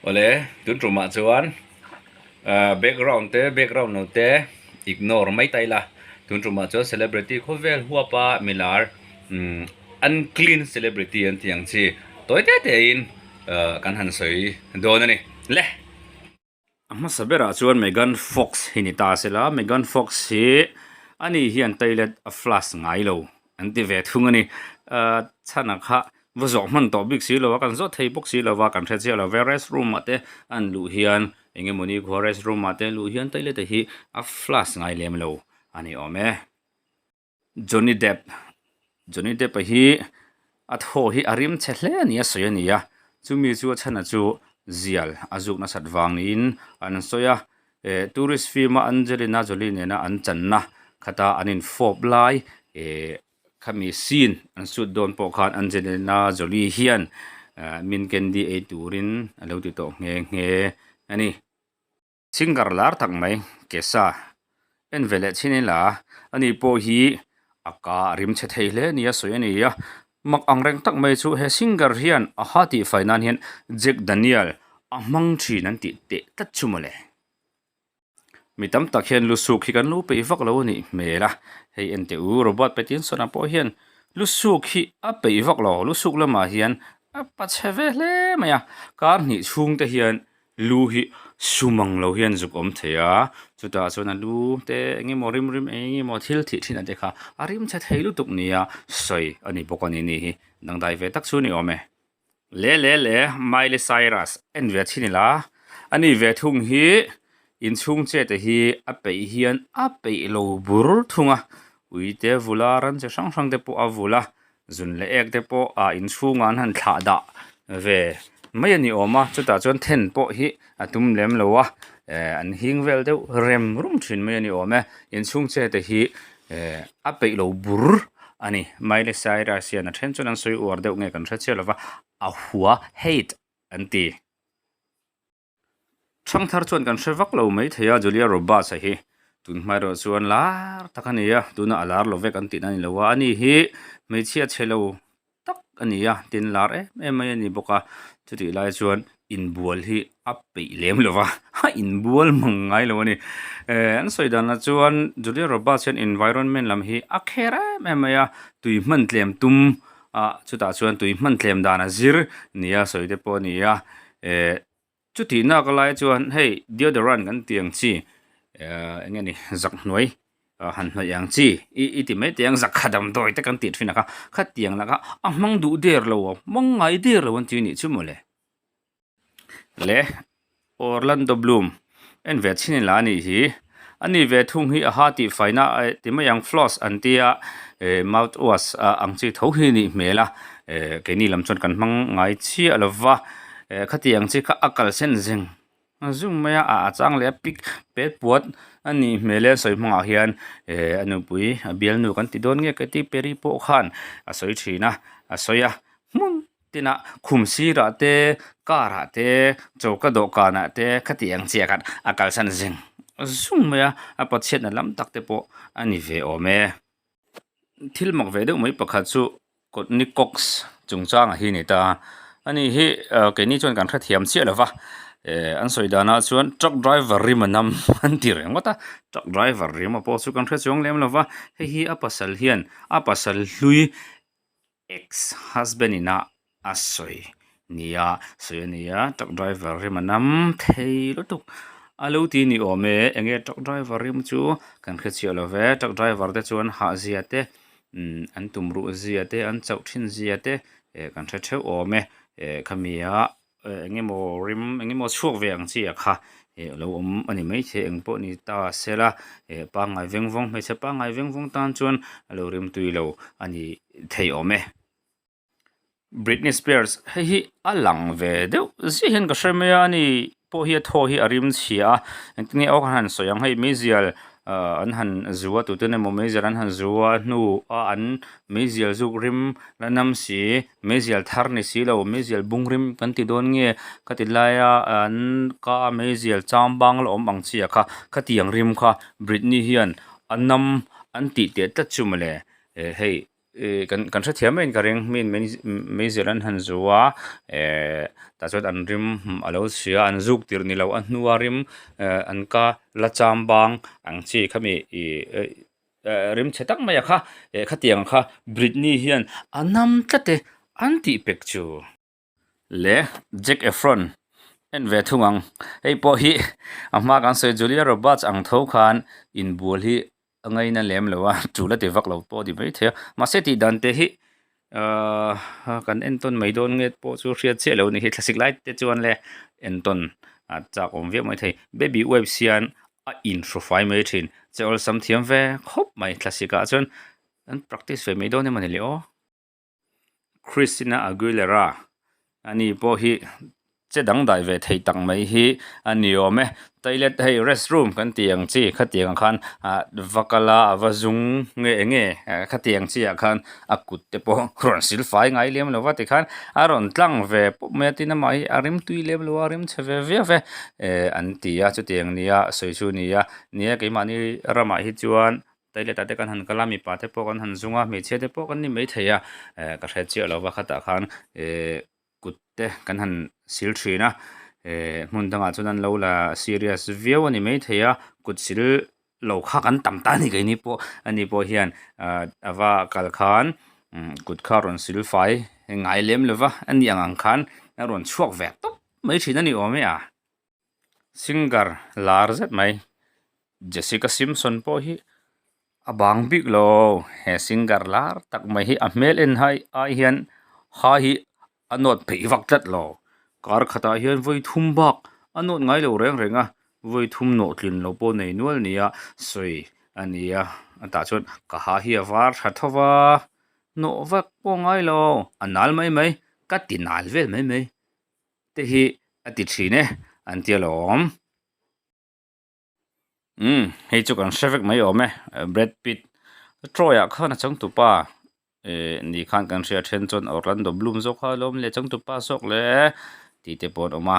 ole tun truma chuan background no te ignore mai taila tun truma chu celebrity khovel huapa milar unclean celebrity an tiang chi toite te in kan han soi donani le amma sabera chuan Megan Fox hinita sela Megan Fox hi ani hian toilet a flash ngai lo anti ve thungani chana kha vazok man to big si lo kan zo thei box si lo wa kan the che lo various room ate an lu hian enge moni various room ate lu hian toilet hi a flash ngai lem lo ani ome Johnny Depp hi a tho hi arim chle ania soyania chumi chu chana chu zial azuk na satwang in an soya tourist film Angelina Jolie nena an channa khata anin fop lai khami scene an sut don po khan Angelina Jolie hian min kendi e turin alo ti to nge ani singar lar tak mai kesa en vele chinila ani po hi aka rim che theile nia soyania mak angreng tak mai chu he singer hian a hati fainan hian Jack Daniel amang thi nan ti te tat chumale mitam tak hian lusuk hi kan lu pe vak lo ni mela hei ente u robot petin sona po hian lusuk hi a pe vak lo lusuk lama hian a pacheve hle maya kar ni chung te hian lu hi sumang lo hian zuk om thea chuta chona lu te nge morim rim nge mo thil thi thina dekha arim che theilu tuk nia soi ani bokani ni hi nangdai ve tak chu ni ome le Miley Cyrus en ve thinila ani ve thung hi in chung che te hi a pe hian a pe lo bur thunga uite vularan che sang te po avula zun le ek te po a in chunga han thla da ve mai ani oma chuta chon then po hi atum lem lowa an hing vel deuh rem rum thin mai ani ome in chung che te hi a pe lo bur ani Miley Cyrus hian a then chon an soi ur deuh nge kan thra chelova a hua hate anti thang thar chuan kan hrevak lo mai theya Julia Roberts a hi tun mai ro chuan lar takania tuna alar lo vek an tin ani lowa ani hi meichhia chelo tak ania tin lar mai ani boka chuti lai chuan in bual hi ape lem lova ha in bual mangai lo ani an soidan na chuan Julia Roberts hian environment lam hi akhera maya tui man tlem tum chuta chuan tui man tlem dana zir nia soide po nia chuti na ka lai chuan hei deodorant kan tiang chi engani zak noi han hna yang chi i ti mai tiang zak khadam doi te kan ti thina ka khat tiang la ka amang du der lo mangai der lo an ti ni chumole le Orlando Bloom en ve chin la ni hi ani ve thung hi a hati faina ti ma yang floss an tia mouthwash ang chi tho hi ni mela ke ni lam chon kan mang ngai chi alova khatiang chi kha akal sen zeng zum maya a chang le pik pet puat ani mele soi hmanga hian anu pui bial nu kan ti don nge ka ti peri po khan a soi thina a soya mun tina khumsi ra te kara te chauka do kana te khatiang chi kan akal san zeng zum maya a pachet na lam tak te po ani ve ome thil mak ve deuh mai pakhat chu Courtney Cox chungchang a hi ni ta ani hi ke ni chon kan kha thiam chi lova an soidana chuan truck driver rimanam an tireng wata truck driver rima po chu kan kha chong lem lova hi a pasal hian a pasal hlui ex husband ina asoi nia sonia truck driver rimanam thei lutuk alo ti ni ome enge truck driver rim chu kan kha chi love truck driver te chuan ha zia te an tumru zia te an chau thin zia te kan kha the ome khamia engemo rim engemo chuak veng chi a kha lo ani mai che engpo ni ta sela pa ngai vengvong me che pa ngai vengvong tan chuan lo rim tui lo ani thei ome Britney Spears hi alang ve deuh zi hen ka hремaya ani po hi tho hi arim chhia engni ok han soyang hei mezial an han zuwa tu te ne mo mezial an han zuwa nu an mezial zuk rim lanam si mezial thar ni si lo mezial bungrim kan ti don nge katilaya an ka mezial chambang lo om ang chia kha khatiang rim kha Britney hian annam an ti te ta chumale hei kan thra thiam in ka reng min me zealand han zuwa ta chot an rim alo sia an zuk tir ni lo an hnuwa rim an ka la cham bang ang chi khami rim chetak maya kha khatiang kha britney hian anam tlate anti picture le Zac Efron en ve thungang ei po hi ama kan se Julia Roberts ang tho khan in bul hi angai na lem lowa chula te vak lo po di mai the ma se ti dan te hi kan enton mai don nge po chu hriat che lo ni hi classic light te chuan le enton a chak om ve mai thei baby web sian a intro fai mai thin che ol sam thiam ve khop mai classica chuan an practice ve mai don e mani le o Christina Aguilera ani po hi che dang dai ve thei tang mai hi ani ome toilet hei restroom kan tiang chi khatiang khan vakala awazung nge khatiang chi khan akut te po ron sil fai ngai lem lo wa ti khan aron tlang ve me tin mai arim tui lem lo arim cheve ve an tia chu tiang nia soi chu nia nia ke mani rama hi chuan toilet ate kan han kalami pa te po kan han zunga me che te po kan ni mai theya ka hre chi lo wa khata khan kutte kan han sil thina mun danga chuan lo la serious view ani mai theya kut sil lo kha kan tam ta ni kai ni po ani po hian awa kal khan kut kha ron sil fai ngai lem lova ani ang khan ron chuak ve to mai thina ni ome a singer lar zet mai Jessica Simpson po hi abang big lo he singer lar tak mai hi a mel en hai ai hian ha hi anot phei vak tat lo kar khata hian voi thum bak anot ngai lo reng renga voi thum no tlin lo po nei nual nia soi ania ata chon ka ha hi awar thathawa no vak po ngai lo anal mai ka tinal vel mai te hi ati thine an tia lom hei chu kan hravek mai ome Brad Pitt Troya khana chang tu pa ni khan kan ria then chon Orlando Bloom zo kha lom le chang tu pa sok le ti te pon oma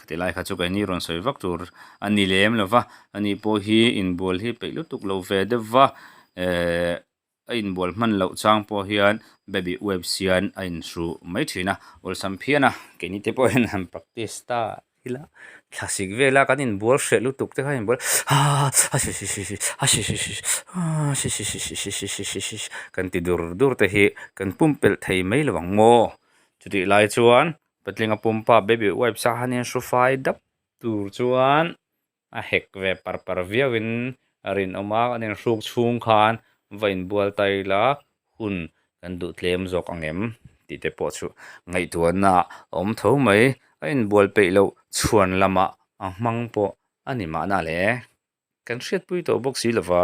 khati lai kha chu kai ni ron soi vak tur ani lem lova ani po hi in bol hi peilu tuk lo ve de wa in bol man lo chang po hian baby web sian in su mai thina ol sam phiana ke ni te po hen han practice ta hila classic vela kan in bol hre lu tuk te kha in bol kan ti dur te hi kan pumpel thei mai lawang mo chuti lai chuan patlinga pumpa baby wipe sa hanin sufai dap tur chuan a hek ve par viawin arin oma anin hruk chhung khan vain bual tai la hun kan du tlem zok angem ti te po chu ngai tuan na om tho mai in bual pe lo chuan lama a hmang po ani ma na le kan hriat pui to box si lova